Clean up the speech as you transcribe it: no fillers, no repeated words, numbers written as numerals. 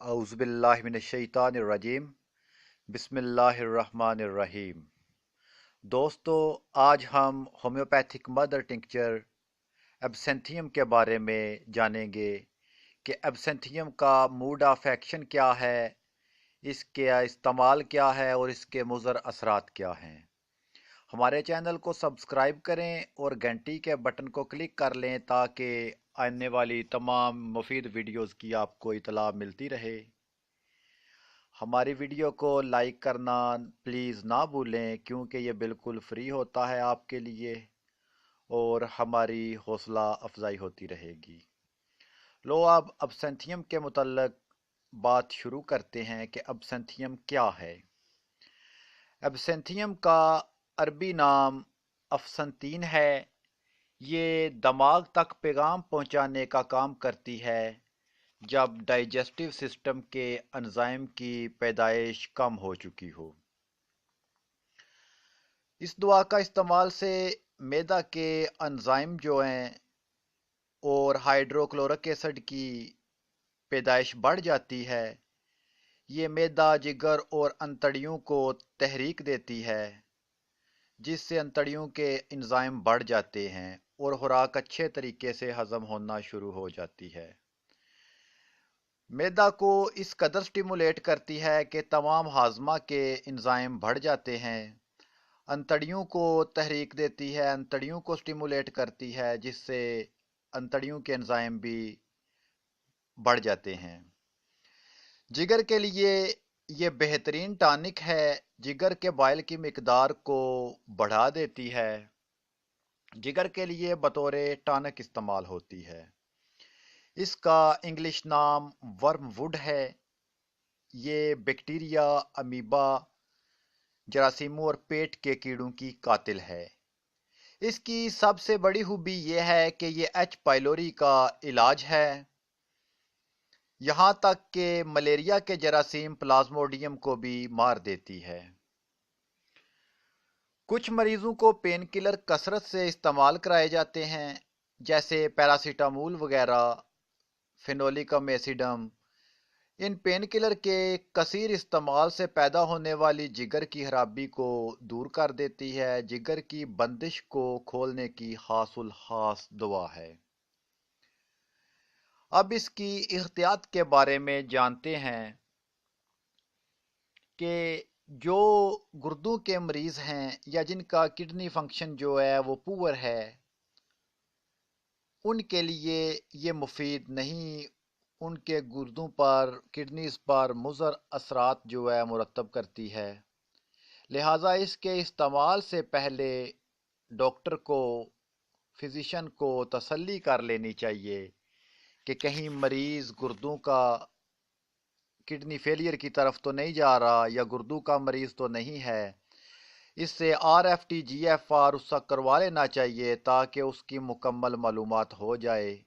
औज़ुबिल्लाहिमिनश्शैतानिर्रजीम बिस्मिल्लाहिर्रहमानिर्रहीम। दोस्तों, आज हम होम्योपैथिक मदर टिंक्चर एब्सेंथियम के बारे में जानेंगे कि एब्सेंथियम का मोड ऑफ एक्शन क्या है, इसके इस्तेमाल क्या है और इसके मुज़र असरात क्या हैं। हमारे चैनल को सब्सक्राइब करें और घंटी के बटन को क्लिक कर लें ताकि आने वाली तमाम मुफीद वीडियोज़ की आपको इतला मिलती रहे। हमारी वीडियो को लाइक करना प्लीज़ ना भूलें, क्योंकि ये बिल्कुल फ्री होता है आपके लिए और हमारी हौसला अफजाई होती रहेगी। लो, अब एब्सेंथियम के मुतल्लक बात शुरू करते हैं कि एब्सेंथियम क्या है। एब्सेंथियम का अरबी नाम अफसंतीन है। ये दिमाग तक पैगाम पहुंचाने का काम करती है जब डाइजेस्टिव सिस्टम के एंजाइम की पैदाइश कम हो चुकी हो। इस दवा का इस्तेमाल से मैदा के एंजाइम जो हैं और हाइड्रोक्लोरिक एसिड की पैदाइश बढ़ जाती है। ये मैदा जिगर और अंतड़ियों को तहरीक देती है, जिससे अंतड़ियों के एंजाइम बढ़ जाते हैं और खुराक अच्छे तरीके से हजम होना शुरू हो जाती है। मैदा को इस कदर स्टिमुलेट करती है कि तमाम हाजमा के एंजाइम बढ़ जाते हैं। अंतड़ियों को तहरीक देती है, अंतड़ियों को स्टिमुलेट करती है, जिससे अंतड़ियों के एंजाइम भी बढ़ जाते हैं। जिगर के लिए ये बेहतरीन टॉनिक है, जिगर के बाइल की मिकदार को बढ़ा देती है। जिगर के लिए बतौर टॉनिक इस्तेमाल होती है। इसका इंग्लिश नाम वर्मवुड है। ये बैक्टीरिया, अमीबा, जरासीमों और पेट के कीड़ों की कातिल है। इसकी सबसे बड़ी खूबी यह है कि ये एच पाइलोरी का इलाज है। यहाँ तक कि मलेरिया के जरासीम प्लाज्मोडियम को भी मार देती है। कुछ मरीजों को पेन किलर कसरत से इस्तेमाल कराए जाते हैं, जैसे पैरासीटामोल वगैरह, फेनोलिकम एसिडम। इन पेन किलर के कसीर इस्तेमाल से पैदा होने वाली जिगर की खराबी को दूर कर देती है। जिगर की बंदिश को खोलने की हासुल खास दवा है। अब इसकी एहतियात के बारे में जानते हैं कि जो गुर्दों के मरीज़ हैं या जिनका किडनी फंक्शन जो है वो पुअर है, उनके लिए ये मुफीद नहीं। उनके गुर्दों पर, किडनीज पर मुज़र असरात जो है मुरतब करती है। लिहाजा इसके इस्तेमाल से पहले डॉक्टर को, फिजिशियन को तसल्ली कर लेनी चाहिए कि कहीं मरीज़ गुर्दों का किडनी फेलियर की तरफ तो नहीं जा रहा या गुर्दों का मरीज़ तो नहीं है। इससे RFT GFR उसका करवा लेना चाहिए ताकि उसकी मुकम्मल मालूमात हो जाए।